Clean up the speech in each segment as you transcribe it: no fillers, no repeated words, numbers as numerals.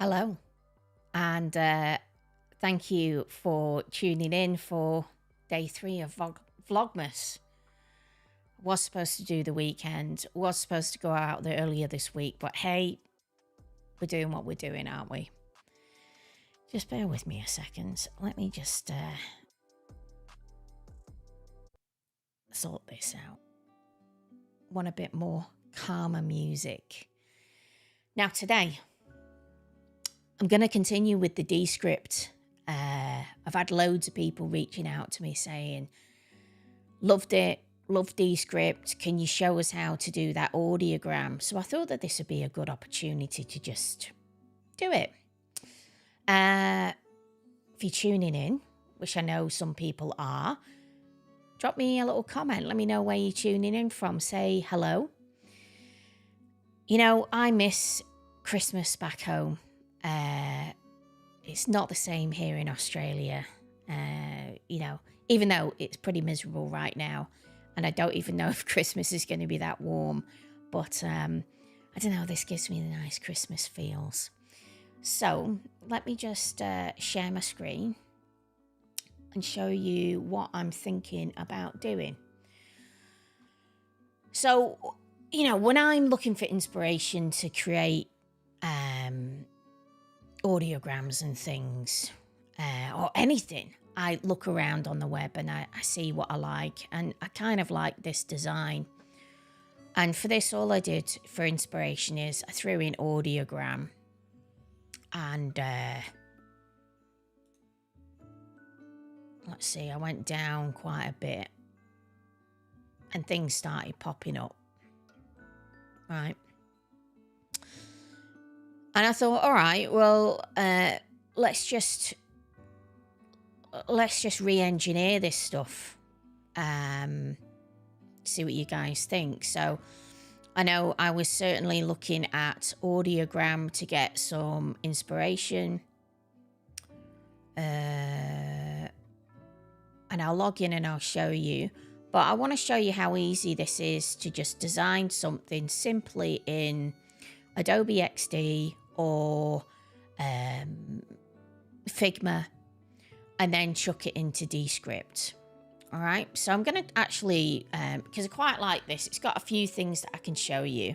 Hello, and thank you for tuning in for day 3 of Vlogmas. Was supposed to do the weekend, was supposed to go out there earlier this week, but hey, we're doing what we're doing, aren't we? Just bear with me a second. Let me just sort this out. Want a bit more calmer music. Now today, I'm going to continue with the Descript. I've had loads of people reaching out to me saying, loved it, love Descript. Can you show us how to do that audiogram? So I thought that this would be a good opportunity to just do it. If you're tuning in, which I know some people are, drop me a little comment. Let me know where you're tuning in from. Say hello. You know, I miss Christmas back home. It's not the same here in Australia, you know, even though it's pretty miserable right now. And I don't even know if Christmas is going to be that warm. But I don't know, this gives me the nice Christmas feels. So let me just share my screen and show you what I'm thinking about doing. So, you know, when I'm looking for inspiration to create audiograms and things, or anything, I look around on the web and I see what I like, and I kind of like this design. And for this, all I did for inspiration is I threw in audiogram, and let's see, I went down quite a bit and things started popping up, right? And I thought, all right, well, let's just re-engineer this stuff. See what you guys think. So I know I was certainly looking at audiogram to get some inspiration. And I'll log in and I'll show you. But I want to show you how easy this is to just design something simply in Adobe XD or Figma, and then chuck it into Descript. All right, so I'm going to actually, because I quite like this, it's got a few things that I can show you.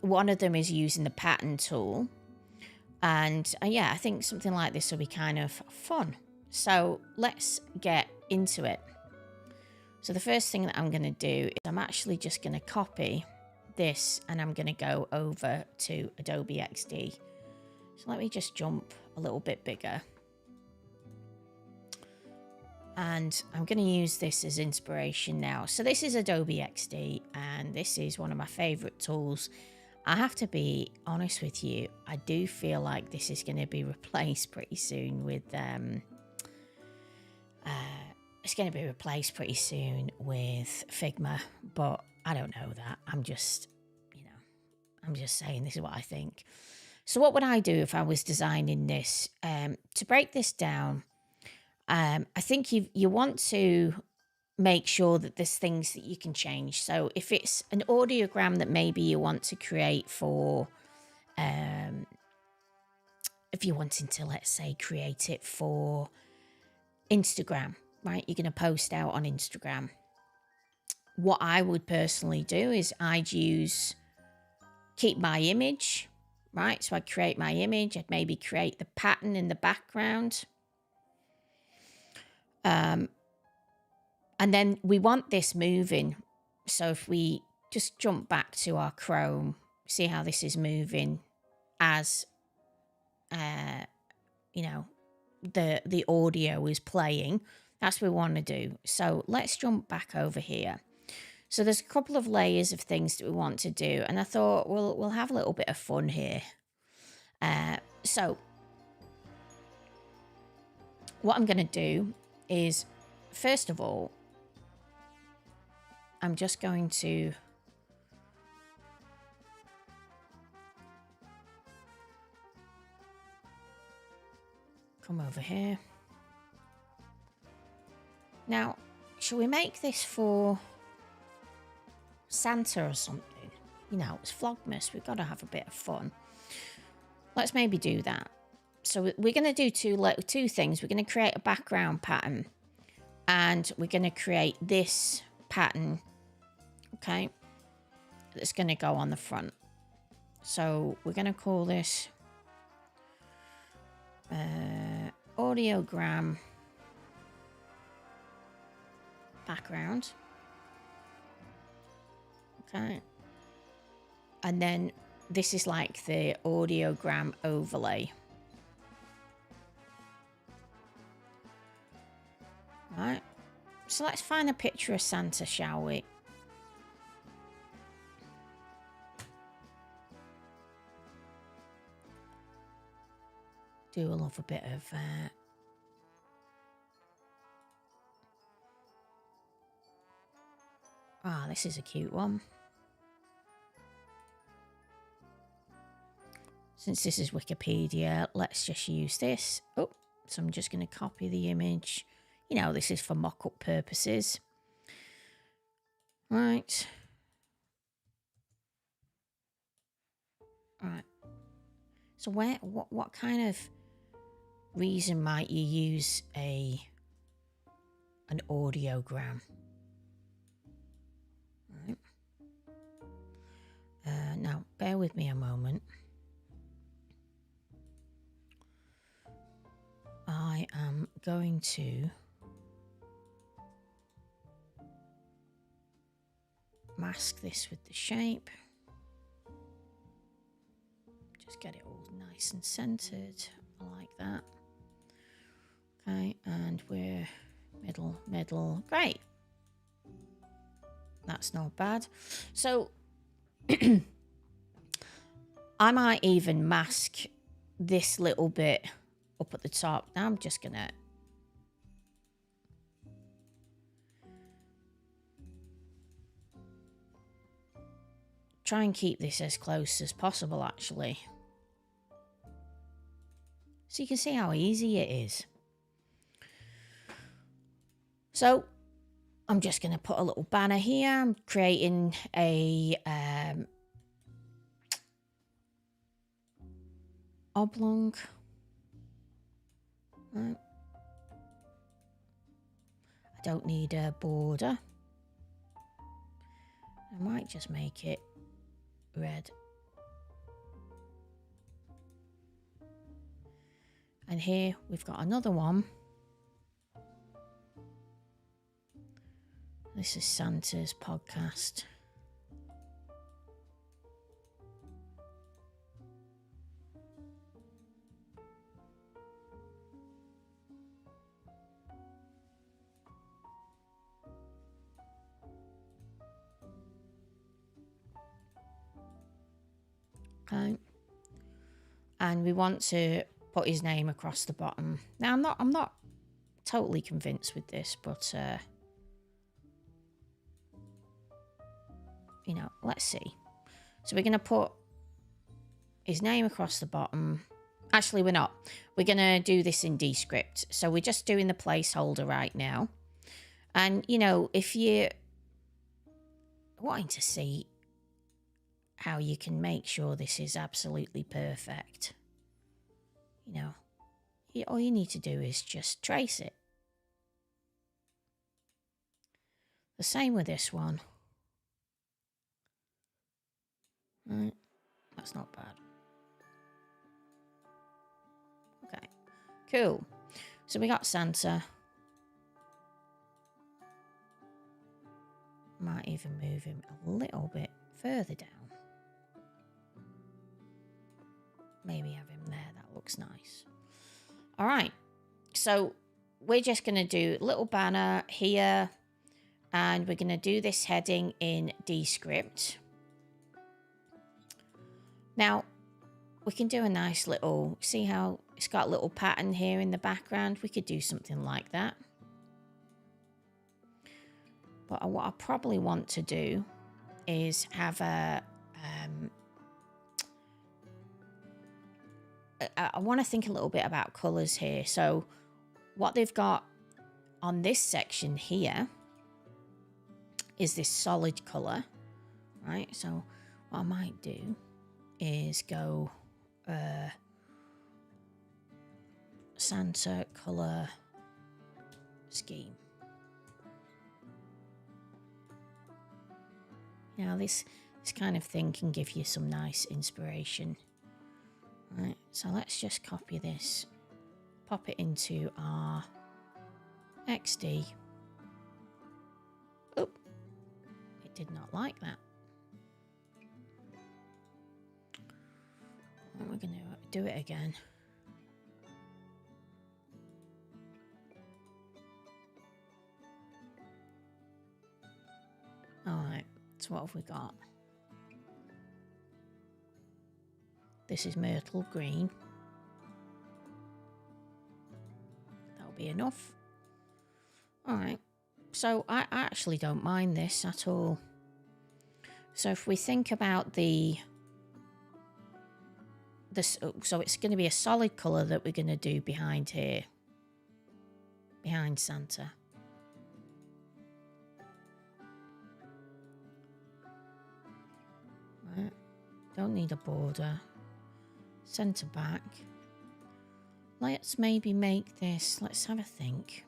One of them is using the pattern tool. And yeah, I think something like this will be kind of fun. So let's get into it. So the first thing that I'm going to do is I'm actually just going to copy this and I'm going to go over to Adobe XD. So let me just jump a little bit bigger. And I'm going to use this as inspiration now. So this is Adobe XD and this is one of my favorite tools. I have to be honest with you, I do feel like this is going to be replaced pretty soon with it's going to be replaced pretty soon with Figma, but I don't know that. I'm just, you know, I'm just saying this is what I think. So what would I do if I was designing this? To break this down, I think you want to make sure that there's things that you can change. So if it's an audiogram that maybe you want to create for, if you're wanting to, let's say, create it for Instagram, right? You're going to post out on Instagram. What I would personally do is I'd keep my image, right? So I'd create my image. I'd maybe create the pattern in the background. And then we want this moving. So if we just jump back to our Chrome, see how this is moving as, you know, the audio is playing. That's what we want to do. So let's jump back over here. So there's a couple of layers of things that we want to do. And I thought, we'll have a little bit of fun here. So what I'm going to do is, first of all, I'm just going to come over here. Now, shall we make this for Santa or something? you know, it's Vlogmas. We've got to have a bit of fun. Let's maybe do that. So we're going to do two things. We're going to create a background pattern. And we're going to create this pattern, okay, that's going to go on the front. So we're going to call this Audiogram background. Okay. And then this is like the Audiogram overlay. Right. So let's find a picture of Santa, shall we? Do love a bit of this is a cute one. Since this is Wikipedia, let's just use this. Oh, so I'm just going to copy the image. You know, this is for mock-up purposes. Right. Right. So what kind of reason might you use an audiogram? Right. Now, bear with me a moment. I am going to mask this with the shape. Just get it all nice and centered. I like that. Okay, and we're middle. Great. That's not bad. So I might even mask this little bit up at the top. Now I'm just gonna try and keep this as close as possible, actually. So you can see how easy it is. So I'm just going to put a little banner here. I'm creating a oblong. Right. I don't need a border. I might just make it red. And here we've got another one. This is Santa's podcast. Okay. And we want to put his name across the bottom. Now I'm not totally convinced with this, but you know, let's see. So we're going to put his name across the bottom. Actually, we're not. We're going to do this in Descript. So we're just doing the placeholder right now. And, you know, if you're wanting to see how you can make sure this is absolutely perfect, you know, all you need to do is just trace it. The same with this one. Right, that's not bad. Okay, cool. So we got Santa. Might even move him a little bit further down. Maybe have him there. That looks nice. All right. So we're just going to do a little banner here. And we're going to do this heading in Descript. Now, we can do a nice little... See how it's got a little pattern here in the background? We could do something like that. But what I probably want to do is have a... I want to think a little bit about colours here. So what they've got on this section here is this solid colour, right? So What I might do is go Santa colour scheme. Now this kind of thing can give you some nice inspiration. Right, so let's just copy this, pop it into our XD. Oh, it did not like that. And we're going to do it again. Alright, so what have we got? This is myrtle green. That'll be enough. Alright, so I actually don't mind this at all. So if we think about so it's going to be a solid colour that we're going to do behind here. Behind Santa. Right, don't need a border. Centre back. Let's maybe make this, let's have a think.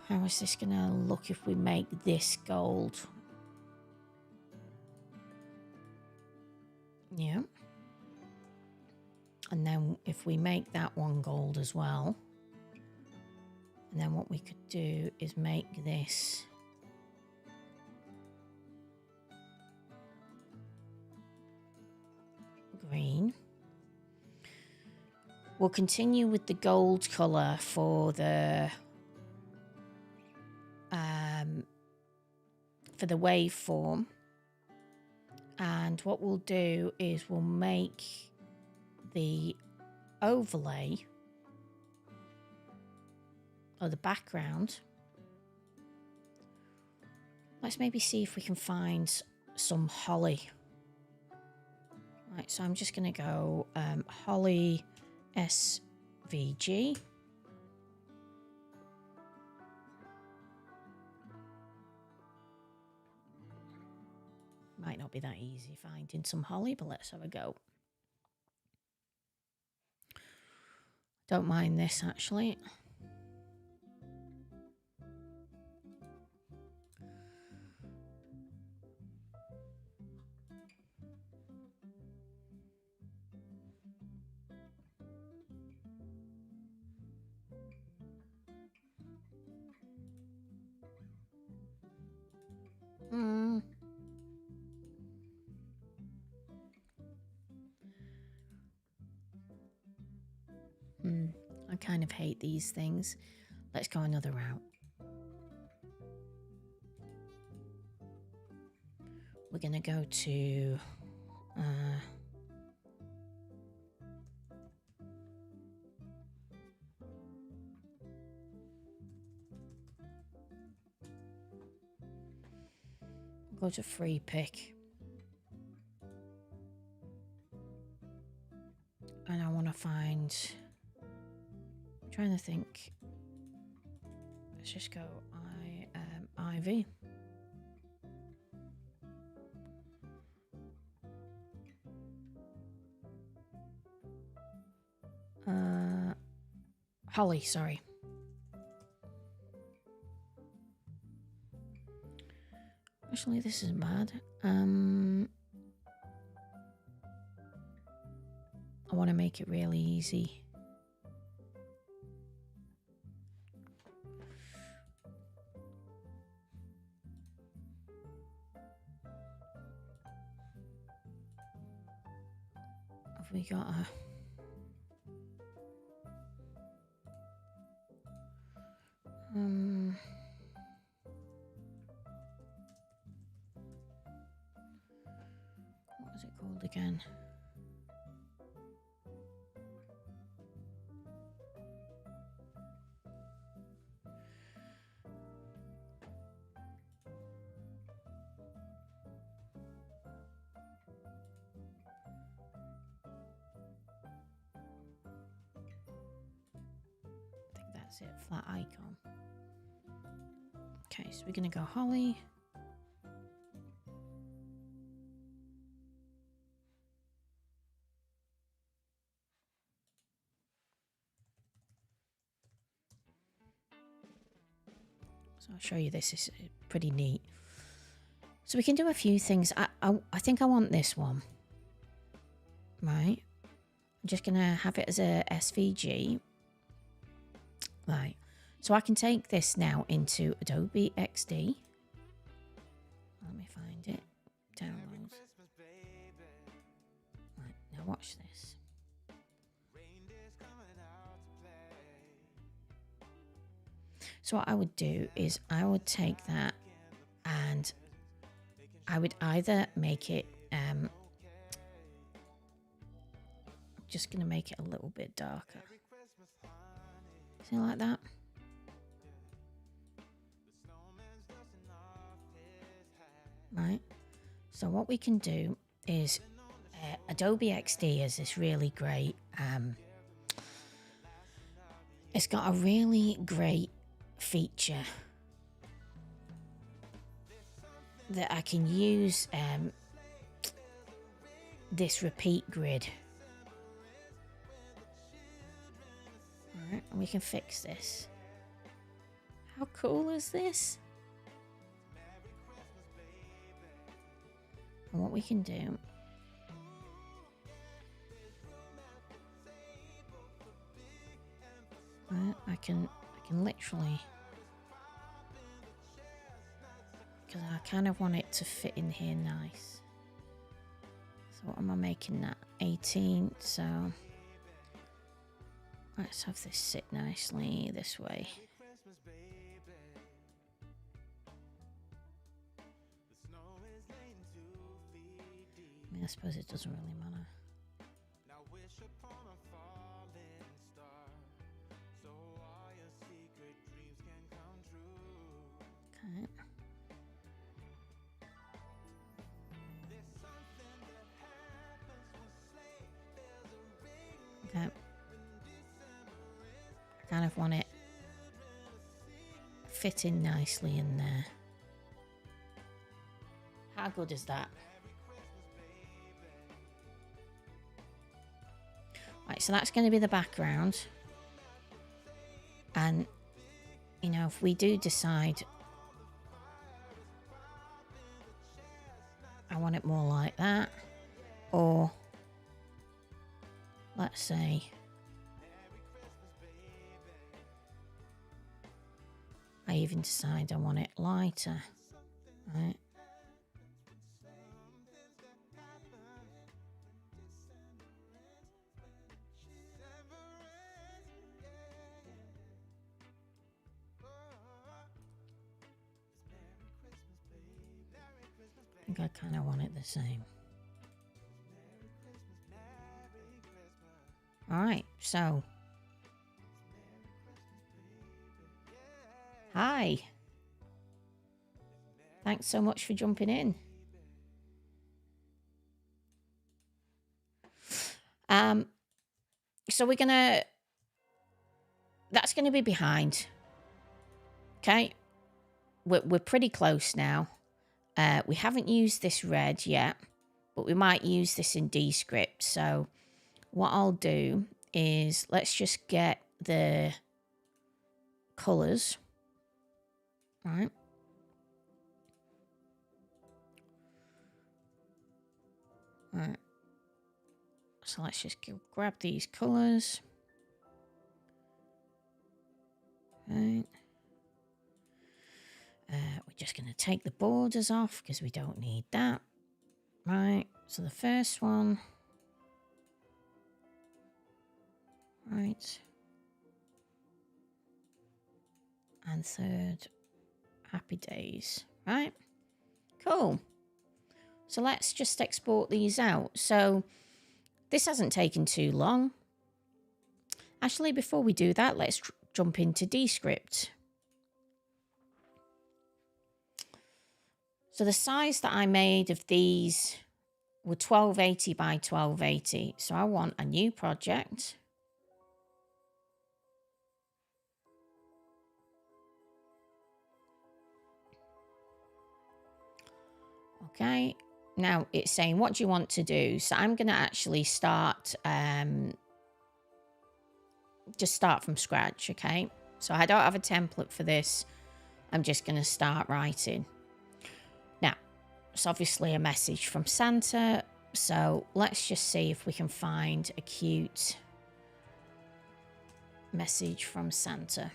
How is this going to look if we make this gold? Yeah. And then if we make that one gold as well, and then what we could do is make this green. We'll continue with the gold colour for the waveform, and what we'll do is we'll make the overlay or the background. Let's maybe see if we can find some holly. Right, so I'm just going to go holly SVG. Might not be that easy finding some holly, but let's have a go. Don't mind this actually. I kind of hate these things. Let's go another route. We're going to go to go to free pick. And I want to find, I'm trying to think. Let's just go Ivy. Holly, sorry. Actually, this isn't bad. I want to make it really easy. Have we got a... what was it called again? I think that's it, flat icon. Okay, so we're going to go Holly. So I'll show you this. It's pretty neat. So we can do a few things. I think I want this one. Right. I'm just going to have it as a SVG. Right. So I can take this now into Adobe XD. Let me find it. Downloads. Right. Now watch this. So what I would do is I would take that and I would either make it, just going to make it a little bit darker. See, like that? Right. So what we can do is Adobe XD is this really great, it's got a really great feature that I can use this repeat grid. Alright, and we can fix this. How cool is this? And what we can do, right, I can literally, because I kind of want it to fit in here nice. So what am I making that? 18, so let's have this sit nicely this way. I mean, I suppose it doesn't really matter. Okay. Okay. I kind of want it fitting nicely in there. How good is that? Right, so that's going to be the background. And, you know, if we do decide I want it more like that, or let's say I even decide I want it lighter, right? I think I kind of want it the same. All right, so hi. Thanks so much for jumping in. So we're gonna, that's gonna be behind. Okay, we're pretty close now. We haven't used this red yet, but we might use this in Descript. So what I'll do is let's just get the colors, right? Right. So let's just grab these colors. Right. We're just going to take the borders off because we don't need that. Right. So the first one. Right. And third, happy days. Right. Cool. So let's just export these out. So this hasn't taken too long. Actually, before we do that, let's jump into Descript. So the size that I made of these were 1280 by 1280. So I want a new project. Okay. Now it's saying, what do you want to do? So I'm going to actually start, just start from scratch. Okay. So I don't have a template for this. I'm just going to start writing. Now, it's obviously a message from Santa, so let's just see if we can find a cute message from Santa.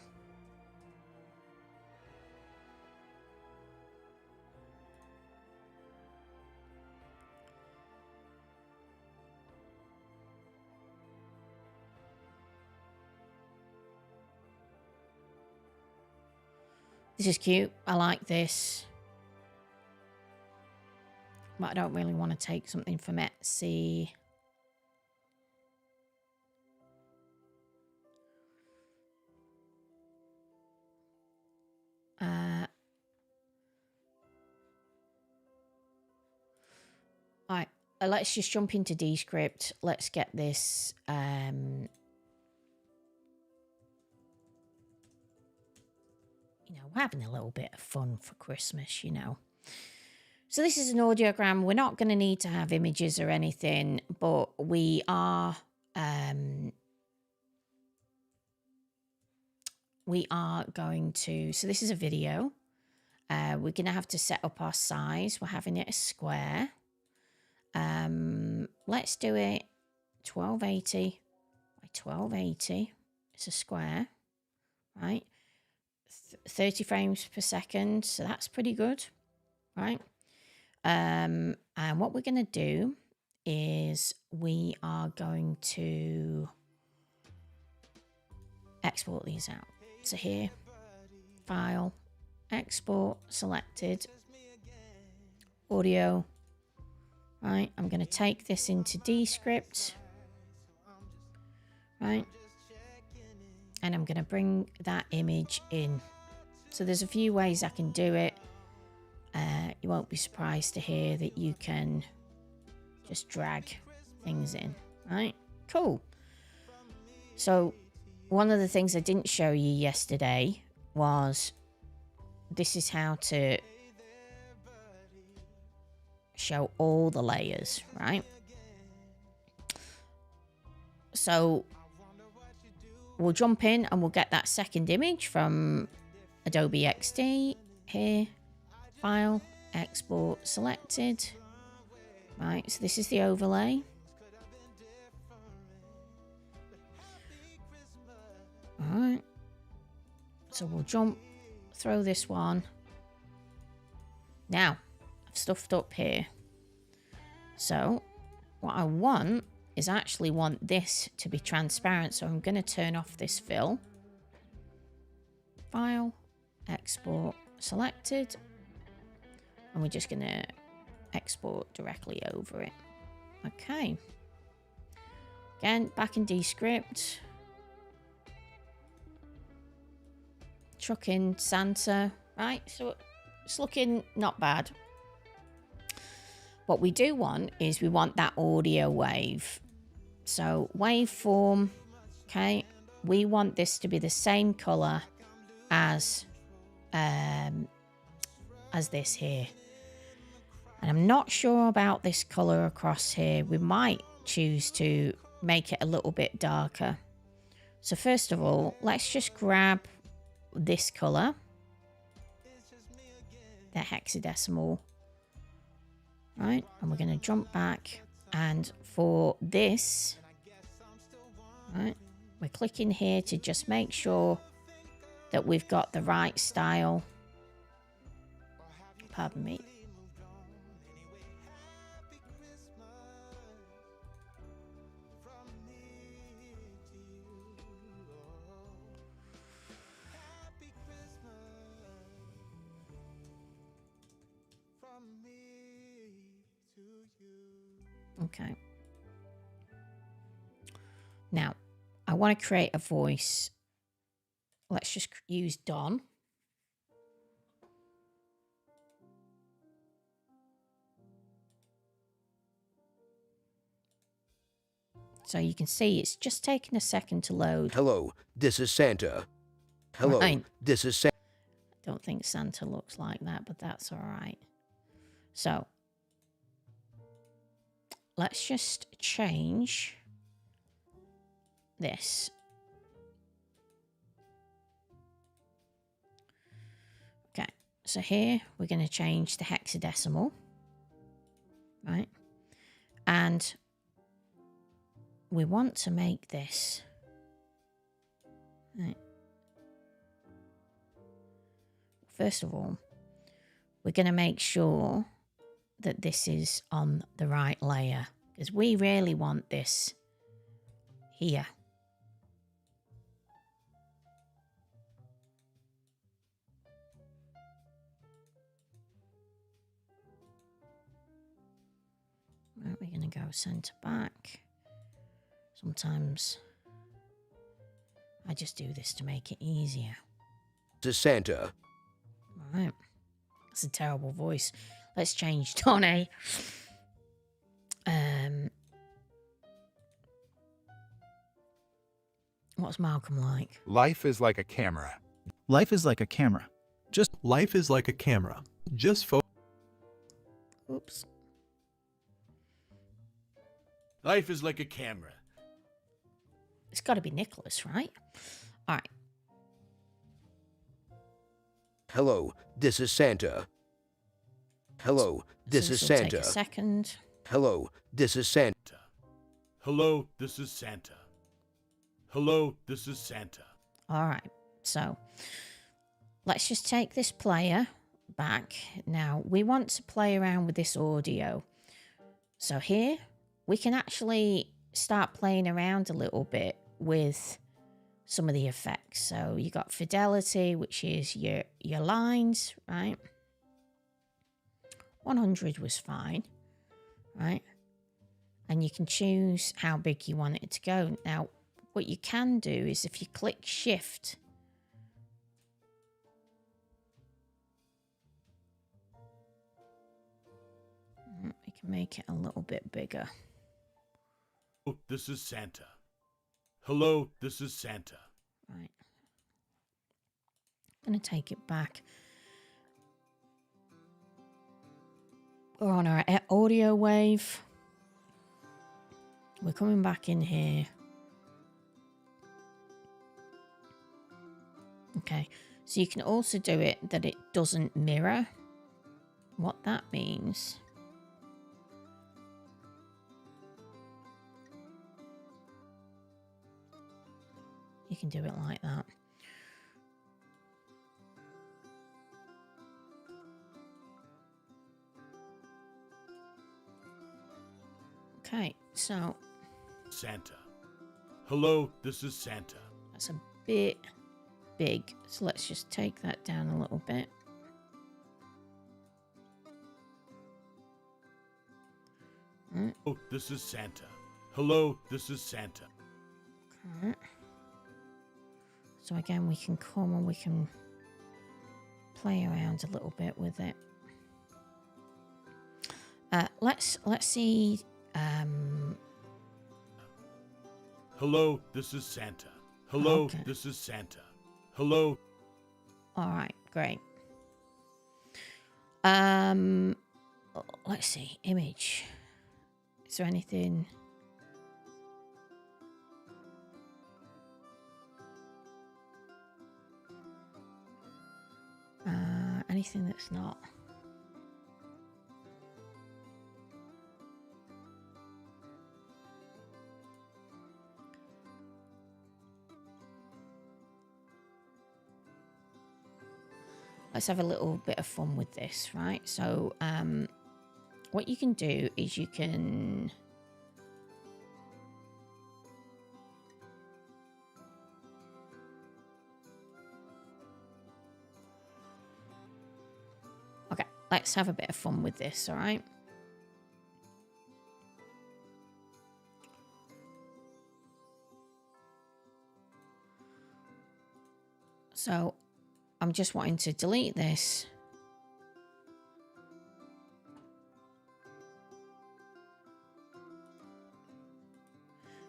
This is cute. I like this. But I don't really want to take something from Etsy. Alright, let's just jump into Descript. Let's get this you know, we're having a little bit of fun for Christmas, you know. So this is an audiogram. We're not going to need to have images or anything, but we are going to, so this is a video. We're going to have to set up our size. We're having it a square. Let's do it 1280 by 1280. It's a square, right? 30 frames per second, so that's pretty good, right? And what we're going to do is we are going to export these out. So here, file, export, selected, audio, right? I'm going to take this into Descript, right? And I'm going to bring that image in. So there's a few ways I can do it. You won't be surprised to hear that you can just drag things in, right? Cool. So one of the things I didn't show you yesterday was this is how to show all the layers, right? So we'll jump in and we'll get that second image from Adobe XD. Here, file, export, selected. Right, so this is the overlay. Alright. So we'll jump, throw this one. Now, I've stuffed up here. So, what I want is actually want this to be transparent. So I'm going to turn off this fill. File, export, selected. And we're just going to export directly over it. Okay. Again, back in Descript. Chuck in Santa. Right, so it's looking not bad. What we do want is we want that audio wave. So waveform, okay, we want this to be the same color as this here. And I'm not sure about this color across here. We might choose to make it a little bit darker. So first of all, let's just grab this color, the hexadecimal, right? And we're going to jump back, and for this, right, we're clicking here to just make sure that we've got the right style. Pardon me. Okay. Now, I want to create a voice. Let's just use Don. So you can see it's just taking a second to load. Hello, this is Santa. Hello, Right. this is Santa. I don't think Santa looks like that, but that's all right. So let's just change this. So here we're going to change the hexadecimal, right? And we want to make this, right? First of all, we're going to make sure that this is on the right layer, because we really want this here. Right, we're going to go center back. Sometimes I just do this to make it easier. To Santa. Right. That's a terrible voice. Let's change tone. What's Malcolm like? Life is like a camera. Life is like a camera. Life is like a camera. Just focus. Oops. Life is like a camera. It's got to be Nicholas, right? All right. Hello, this is Santa. Hello, this So is this will take Santa. a second. Hello, this is Santa. Hello, this is Santa. Hello, this is Santa. All right. So let's just take this player back. Now we want to play around with this audio. So here we can actually start playing around a little bit with some of the effects. So you got fidelity, which is your lines, right? 100 was fine, right? And you can choose how big you want it to go. Now, what you can do is if you click shift, we can make it a little bit bigger. Oh, this is Santa. Hello, this is Santa. Right. I'm going to take it back. We're on our audio wave. We're coming back in here. Okay, so you can also do it that it doesn't mirror. What that means, you can do it like that. Okay, so Santa. Hello, this is Santa. that's a bit big. So let's just take that down a little bit. Right. Oh, this is Santa. Hello, this is Santa. Okay. So again, we can come and we can play around a little bit with it. Let's see. Hello, this is Santa. Hello, Okay. this is Santa. Hello. All right, great. Let's see. Image. Is there anything? Anything that's not? Let's have a little bit of fun with this, right? So, what you can do is you can okay, let's have a bit of fun with this, all right? So, I'm just wanting to delete this.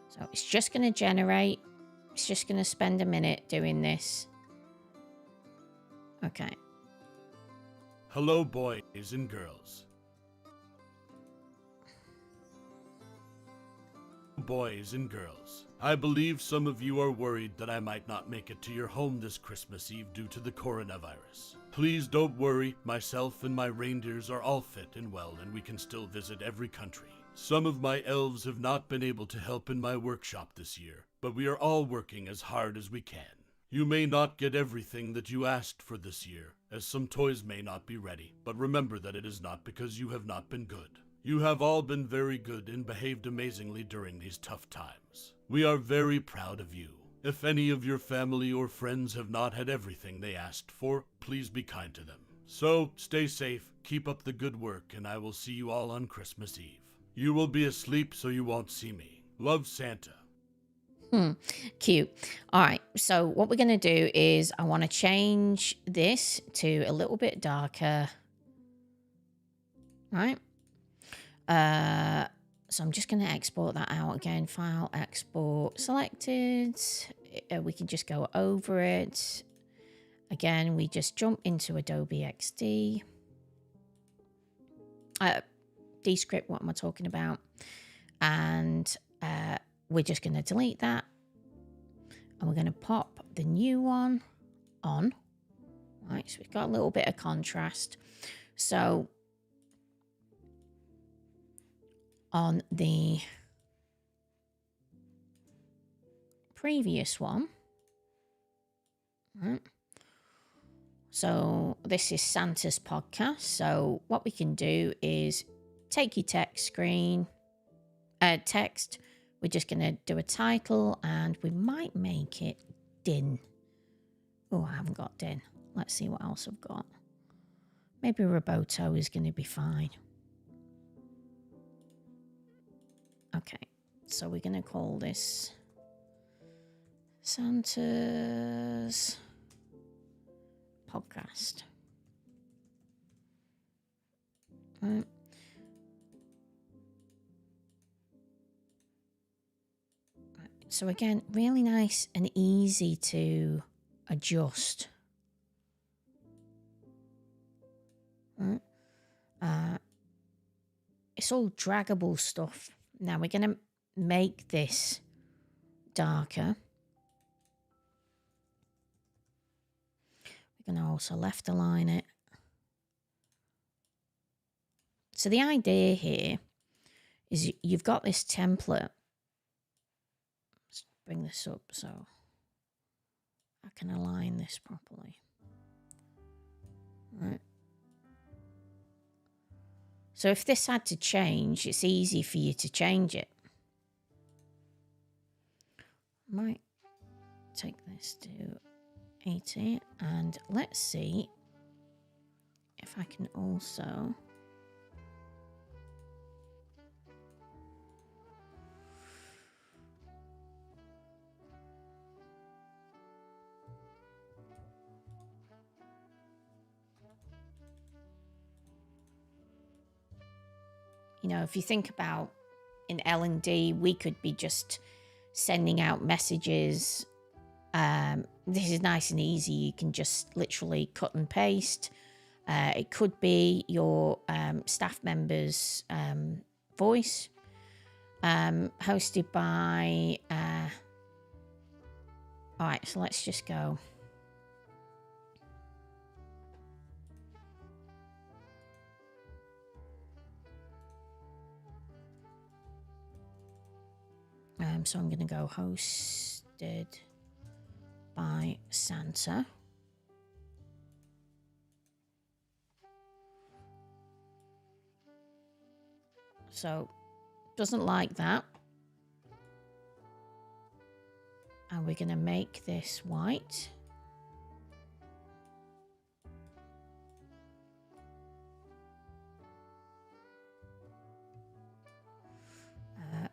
So it's just going to generate. It's just going to spend a minute doing this. Okay. Hello, boys and girls. Boys and girls, I believe some of you are worried that I might not make it to your home this Christmas Eve due to the coronavirus. Please don't worry, myself and my reindeers are all fit and well, and we can still visit every country. Some of my elves have not been able to help in my workshop this year, but we are all working as hard as we can. You may not get everything that you asked for this year, as some toys may not be ready, but remember that it is not because you have not been good. You have all been very good and behaved amazingly during these tough times. We are very proud of you. If any of your family or friends have not had everything they asked for, please be kind to them. So, stay safe, keep up the good work, and I will see you all on Christmas Eve. You will be asleep, so you won't see me. Love, Santa. Cute. All right, so what we're going to do is I want to change this to a little bit darker. Right? So I'm just going to export that out again. File, export, selected. We can just go over it. Again, we just jump into Adobe XD. Descript, what am I talking about? And we're just going to delete that. And we're going to pop the new one on. Right, so we've got a little bit of contrast. So on the previous one, right? So this is Santa's podcast. So what we can do is take your text. We're just going to do a title, and we might make it Din. Oh, I haven't got Din. Let's see what else I've got. Maybe Roboto is going to be fine. Okay, so we're going to call this Santa's podcast. Right. So again, really nice and easy to adjust. Right. It's all draggable stuff. Now we're going to make this darker. We're going to also left align it. So the idea here is you've got this template. Let's bring this up so I can align this properly. Right. So if this had to change, it's easy for you to change it. Might take this to 80, and let's see if I can also if you think about in L&D, we could be just sending out messages. This is nice and easy. You can just literally cut and paste. It could be your staff member's voice, hosted by... all right, so let's just go. So I'm going to go hosted by Santa. So doesn't like that. And we're going to make this white.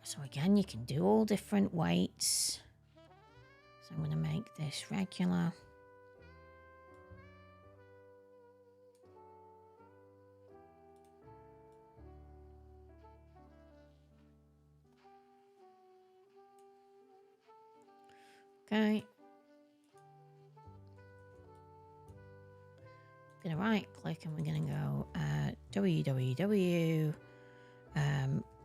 So again, you can do all different weights. So I'm going to make this regular. Okay. I'm going to right click and we're going to go www.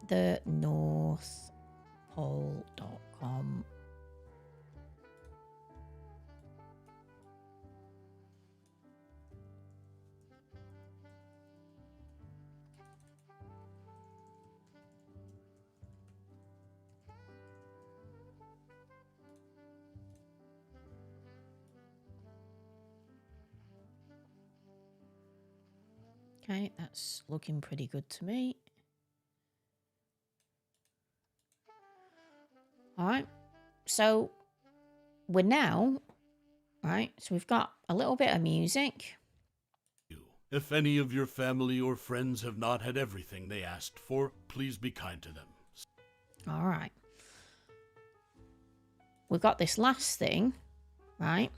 thenorthpole.com. Okay, that's looking pretty good to me. All right, so we're now, right, so we've got a little bit of music. If any of your family or friends have not had everything they asked for, please be kind to them. All right. We've got this last thing, right?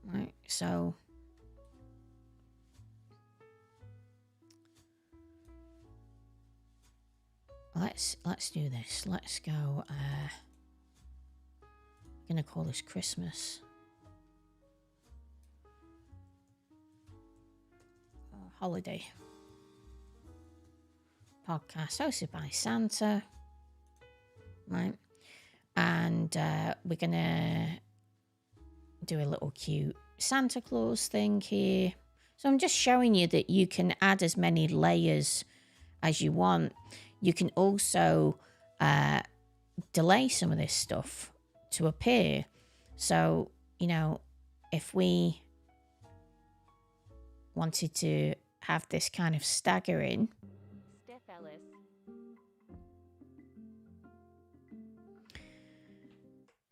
Right, so let's do this. Let's go. I'm gonna call this Christmas. Holiday podcast hosted by Santa, right? And we're gonna do a little cute Santa Claus thing here. So I'm just showing you that you can add as many layers as you want. You can also delay some of this stuff to appear. So, you know, if we wanted to have this kind of staggering. Cath Ellis.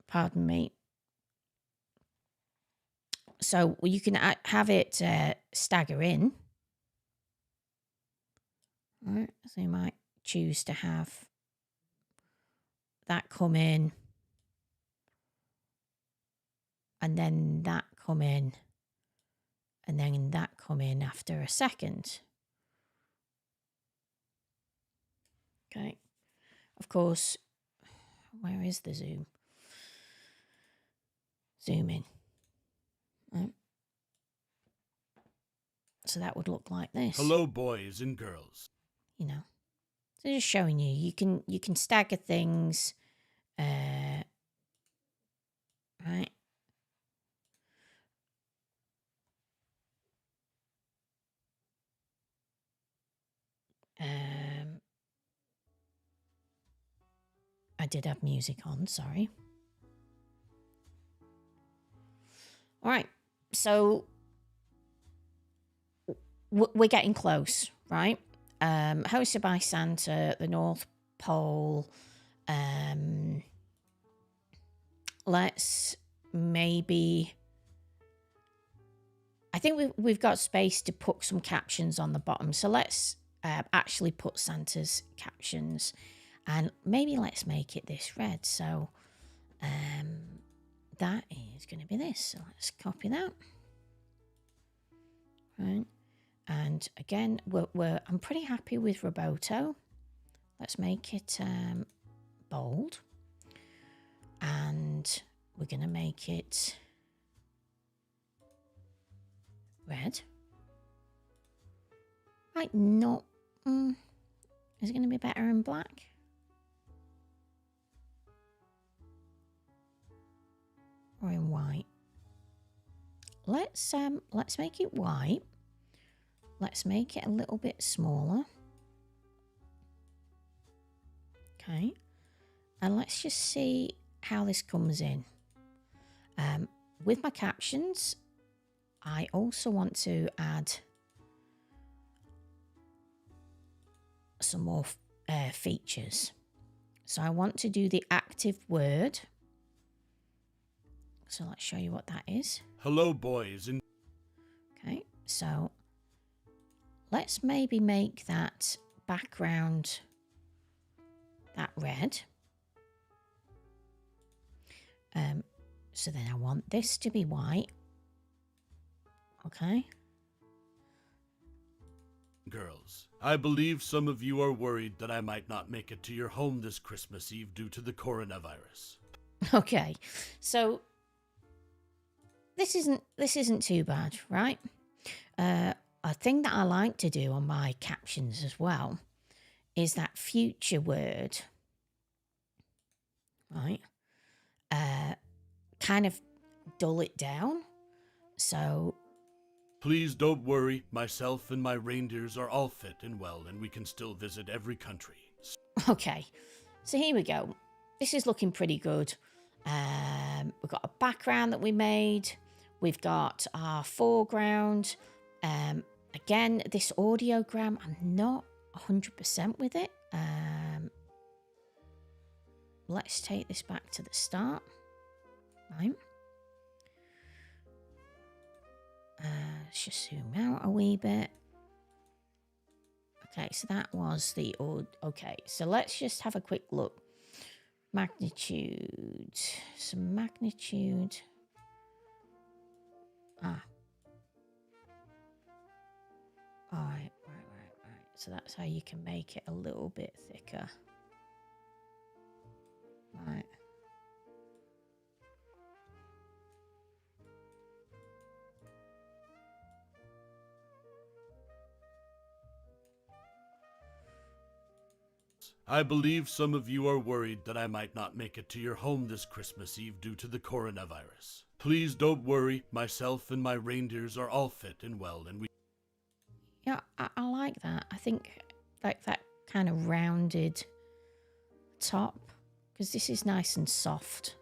Pardon me. So you can have it stagger in. All right, so you might choose to have that come in and then that come in and then that come in after a second. Okay. Of course, where is the zoom? Zoom in. Right. So that would look like this. Hello, boys and girls. You know. So just showing you can stagger things. Right. I did have music on, sorry. All right, so we're getting close, right? Hosted by Santa, the North Pole. Let's maybe... I think we've got space to put some captions on the bottom. So let's actually put Santa's captions. And maybe let's make it this red. So that is going to be this. So let's copy that. Right. And again, I'm pretty happy with Roboto. Let's make it bold. And we're going to make it red. Might not. Is it going to be better in black? Or in white? Let's make it white. Let's make it a little bit smaller. Okay. And let's just see how this comes in. With my captions, I also want to add some more features. So I want to do the active word. So let's show you what that is. Hello, boys and... Okay, so let's maybe make that background that red. So then I want this to be white. Okay. Girls, I believe some of you are worried that I might not make it to your home this Christmas Eve due to the coronavirus. Okay, so this isn't too bad, right? A thing that I like to do on my captions as well is that future word, right? Kind of dull it down. So please don't worry, myself and my reindeers are all fit and well, and we can still visit every country. okay, so here we go. This is looking pretty good. We've got a background that we made. We've got our foreground. Again, this audiogram, I'm not 100% with it. Let's take this back to the start. Right. Let's just zoom out a wee bit. Okay, so that was the okay, so let's just have a quick look. Magnitude. Some magnitude. Ah. Alright, right. So that's how you can make it a little bit thicker. Right. I believe some of you are worried that I might not make it to your home this Christmas Eve due to the coronavirus. Please don't worry, myself and my reindeers are all fit and well, and we... Yeah, I like that. I think like that kind of rounded top, because this is nice and soft.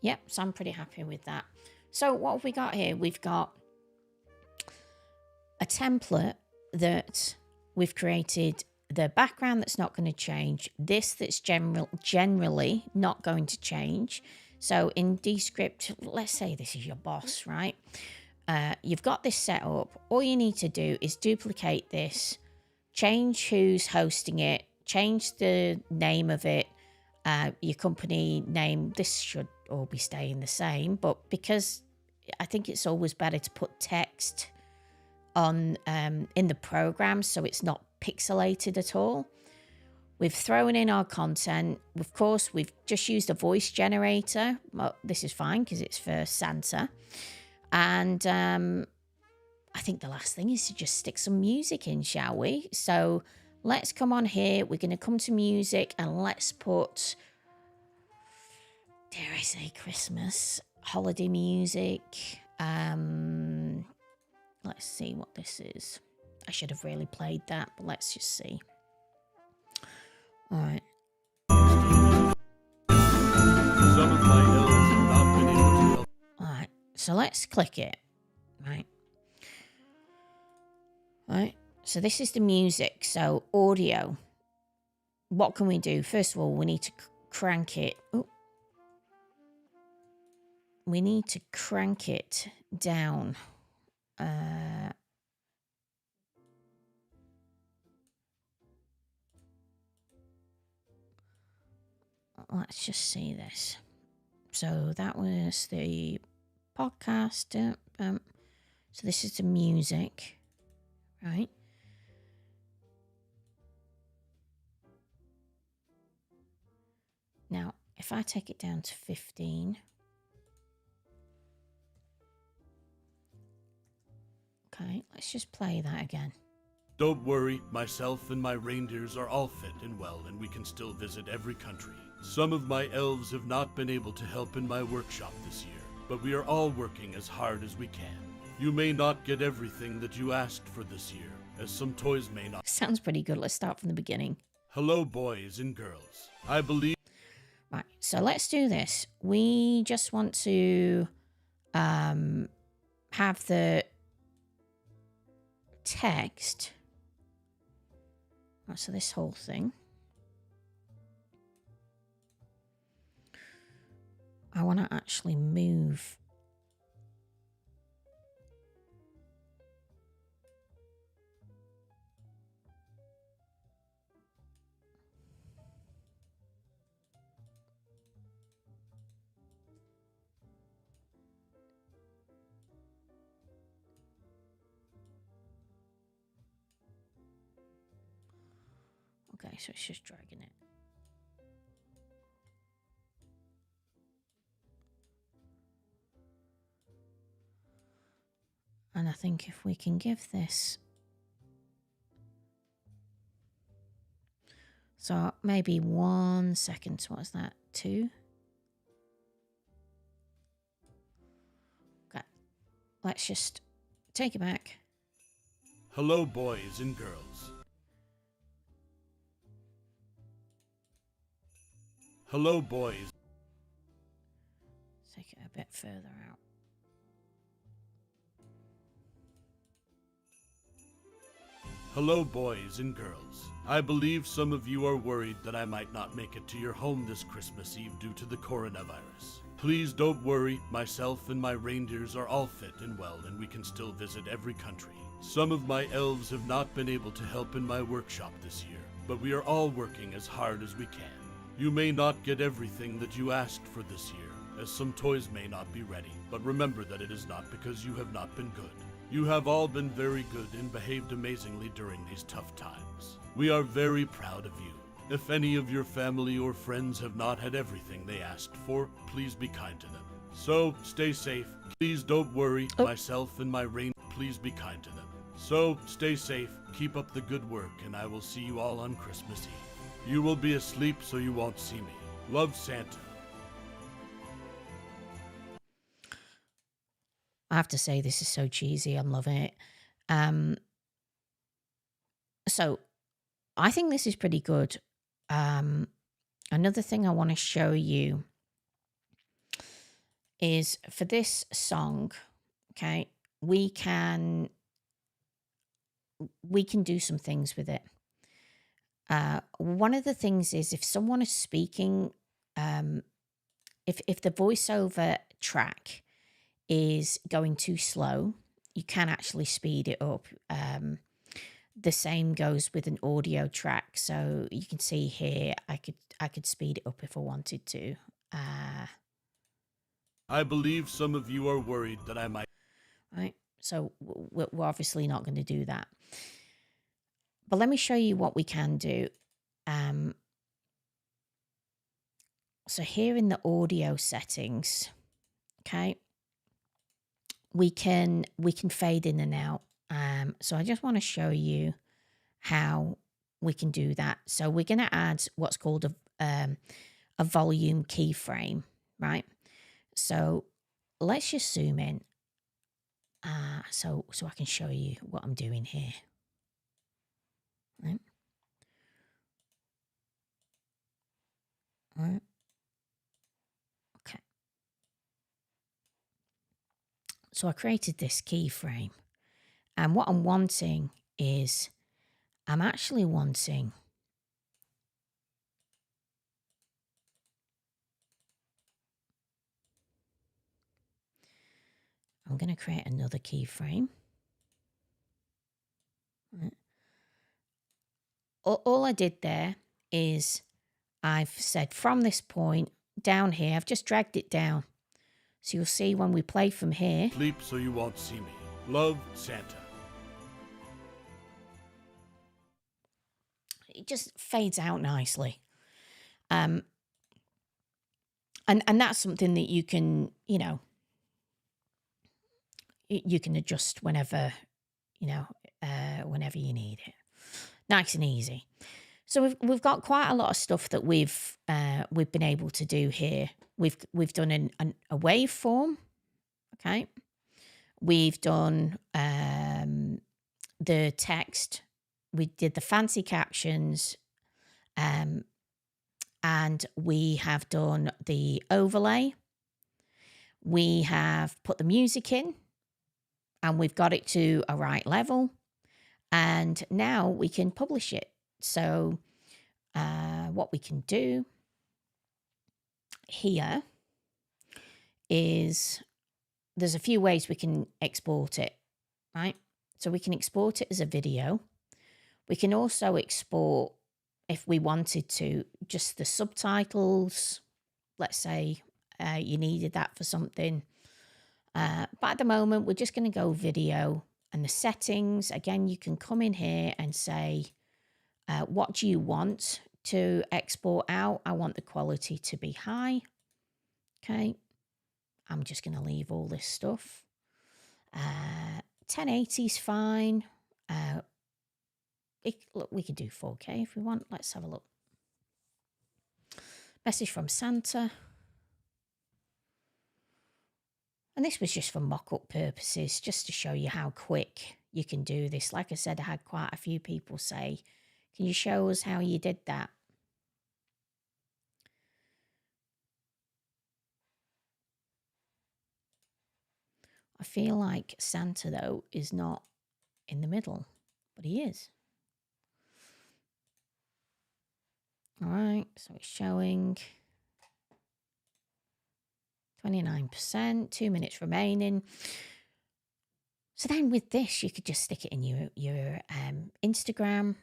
Yep, so I'm pretty happy with that. So what have we got here? We've got a template that we've created, the background that's not going to change, this that's generally not going to change. So in Descript, let's say this is your boss, right? You've got this set up. All you need to do is duplicate this, change who's hosting it, change the name of it, your company name. This should all be staying the same, but because I think it's always better to put text on in the program so it's not pixelated at all. We've thrown in our content. Of course, we've just used a voice generator. Well, this is fine because it's for Santa. And I think the last thing is to just stick some music in, shall we? So let's come on here. We're going to come to music and let's put, dare I say, Christmas holiday music. Let's see what this is. I should have really played that, but let's just see. All right. Some of my elves have not been able to help. All right. So let's click it. Right. Right. So this is the music. So audio. What can we do? First of all, we need to crank it. Oh. We need to crank it down. Let's just see this. So that was the podcast. So this is the music, right? Now, if I take it down to 15. Okay, let's just play that again. Don't worry, myself and my reindeers are all fit and well, and we can still visit every country. Some of my elves have not been able to help in my workshop this year, but we are all working as hard as we can. You may not get everything that you asked for this year, as some toys may not. Sounds pretty good. Let's start from the beginning. Hello, boys and girls. I believe... Right, so let's do this. We just want to have the text. Right, so this whole thing. I want to actually move. Okay, so it's just dragging it. And I think if we can give this, so maybe 1 second, what is that, 2? Okay, let's just take it back. Hello, boys and girls. Hello, boys. take it a bit further out. Hello, boys and girls. I believe some of you are worried that I might not make it to your home this Christmas Eve due to the coronavirus. Please don't worry, myself and my reindeers are all fit and well, and we can still visit every country. Some of my elves have not been able to help in my workshop this year, but we are all working as hard as we can. You may not get everything that you asked for this year, as some toys may not be ready, but remember that it is not because you have not been good. You have all been very good and behaved amazingly during these tough times. We are very proud of you. If any of your family or friends have not had everything they asked for, please be kind to them. So, stay safe. Please don't worry, myself and my please be kind to them. So, stay safe, keep up the good work, and I will see you all on Christmas Eve. You will be asleep, so you won't see me. Love, Santa. I have to say, this is so cheesy. I'm loving it. So I think this is pretty good. Another thing I want to show you is for this song, okay, we can do some things with it. One of the things is if someone is speaking, if the voiceover track is going too slow, you can actually speed it up. The same goes with an audio track. So you can see here, I could speed it up if I wanted to. I believe some of you are worried that I might. Right. So we're obviously not going to do that. But let me show you what we can do. So here in the audio settings, okay, we can fade in and out. So I just want to show you how we can do that. So we're going to add what's called a volume keyframe, right? So let's just zoom in, so I can show you what I'm doing here. Right. Right. Okay. So I created this keyframe, and what I'm wanting is, I'm actually wanting I'm going to create another keyframe. Right. All I did there is I've said from this point down here, I've just dragged it down. So you'll see when we play from here. Sleep so you won't see me. Love, Santa. It just fades out nicely. And that's something that you can, you can adjust whenever, whenever you need it. Nice and easy. So we've got quite a lot of stuff that we've been able to do here. We've done a waveform, okay. We've done the text. We did the fancy captions, and we have done the overlay. We have put the music in, and we've got it to a right level. And now we can publish it. So what we can do here is there's a few ways we can export it, right? So we can export it as a video. We can also export, if we wanted to, just the subtitles. Let's say you needed that for something. But at the moment, we're just going to go video. And the settings, again, you can come in here and say, what do you want to export out? I want the quality to be high. Okay. I'm just going to leave all this stuff. 1080 is fine. Look, we could do 4K if we want. Let's have a look. Message from Santa. And this was just for mock-up purposes, just to show you how quick you can do this. Like I said, I had quite a few people say, can you show us how you did that? I feel like Santa, though, is not in the middle, but he is. All right, so it's showing 29%, 2 minutes remaining. So then with this, you could just stick it in your Instagram.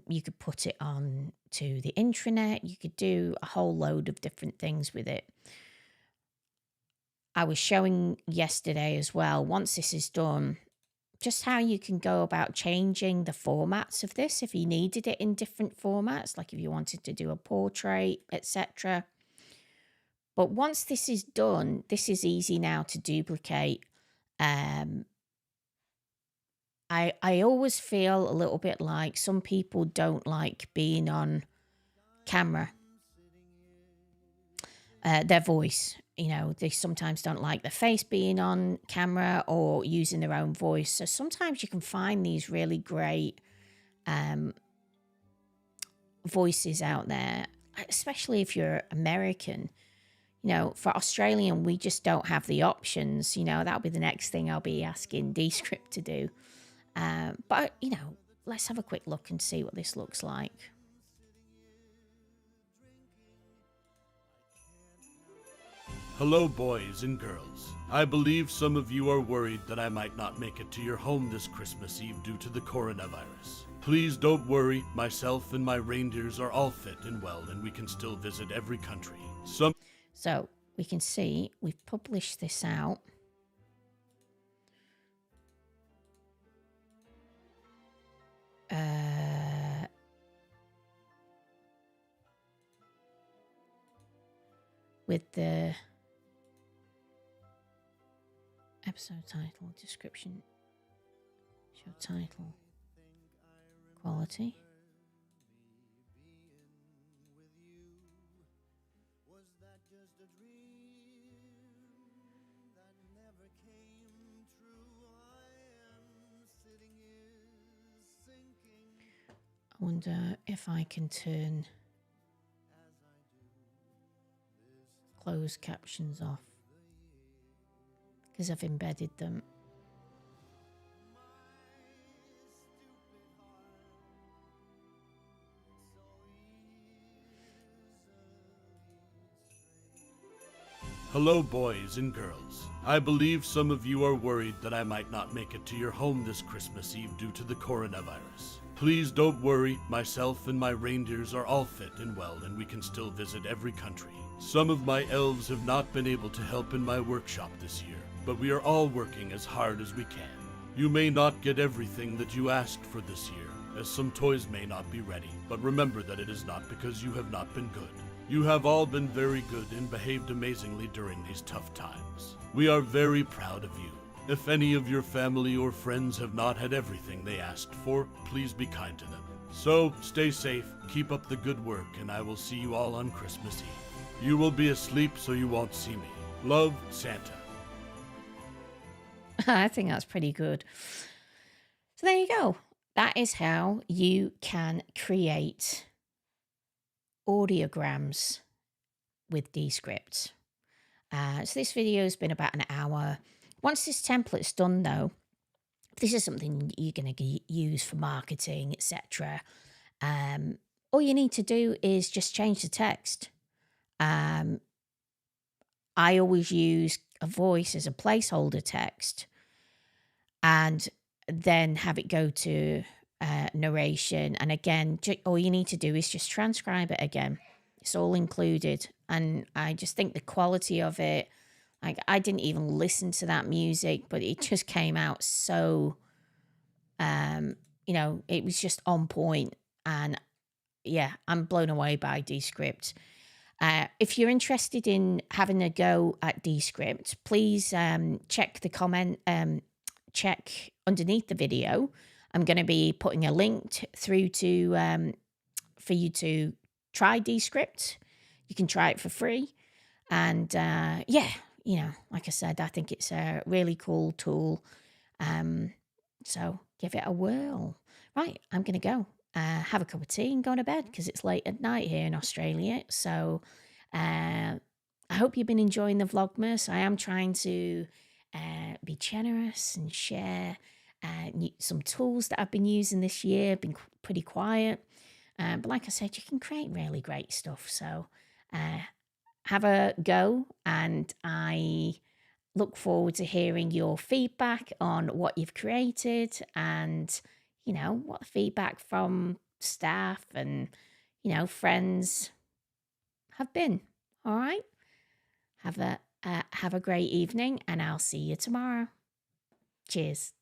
You could put it on to the intranet. You could do a whole load of different things with it. I was showing yesterday as well, once this is done, just how you can go about changing the formats of this if you needed it in different formats, like if you wanted to do a portrait, etc. But once this is done, this is easy now to duplicate. I always feel a little bit like some people don't like being on camera. Their voice, they sometimes don't like their face being on camera or using their own voice. So sometimes you can find these really great voices out there, especially if you're American. For Australian, we just don't have the options. That'll be the next thing I'll be asking Descript to do. But, let's have a quick look and see what this looks like. Hello, boys and girls. I believe some of you are worried that I might not make it to your home this Christmas Eve due to the coronavirus. Please don't worry, myself and my reindeers are all fit and well, and we can still visit every country. So we can see we've published this out. With the episode title, description, show title, quality. I wonder if I can turn closed captions off because I've embedded them. Hello, boys and girls. I believe some of you are worried that I might not make it to your home this Christmas Eve due to the coronavirus. Please don't worry, myself and my reindeers are all fit and well, and we can still visit every country. Some of my elves have not been able to help in my workshop this year, but we are all working as hard as we can. You may not get everything that you asked for this year, as some toys may not be ready, but remember that it is not because you have not been good. You have all been very good and behaved amazingly during these tough times. We are very proud of you. If any of your family or friends have not had everything they asked for, please be kind to them. So, stay safe, keep up the good work, and I will see you all on Christmas Eve. You will be asleep, so you won't see me. Love, Santa. I think that's pretty good. So there you go. That is how you can create audiograms with Descript. So this video has been about an hour. Once this template's done, though, if this is something you're going to use for marketing, etc., all you need to do is just change the text. I always use a voice as a placeholder text and then have it go to narration. And again, all you need to do is just transcribe it again. It's all included. And I just think the quality of it, like I didn't even listen to that music, but it just came out so, it was just on point. And yeah, I'm blown away by Descript. If you're interested in having a go at Descript, please check the comment, check underneath the video. I'm going to be putting a link through to for you to try Descript. You can try it for free. And like I said, I think it's a really cool tool. So give it a whirl. Right, I'm going to go. Have a cup of tea and go to bed because it's late at night here in Australia. So I hope you've been enjoying the Vlogmas. I am trying to be generous and share some tools that I've been using this year. Been pretty quiet, but like I said, you can create really great stuff. So have a go, and I look forward to hearing your feedback on what you've created, and what the feedback from staff and friends have been. All right, have a great evening, and I'll see you tomorrow. Cheers.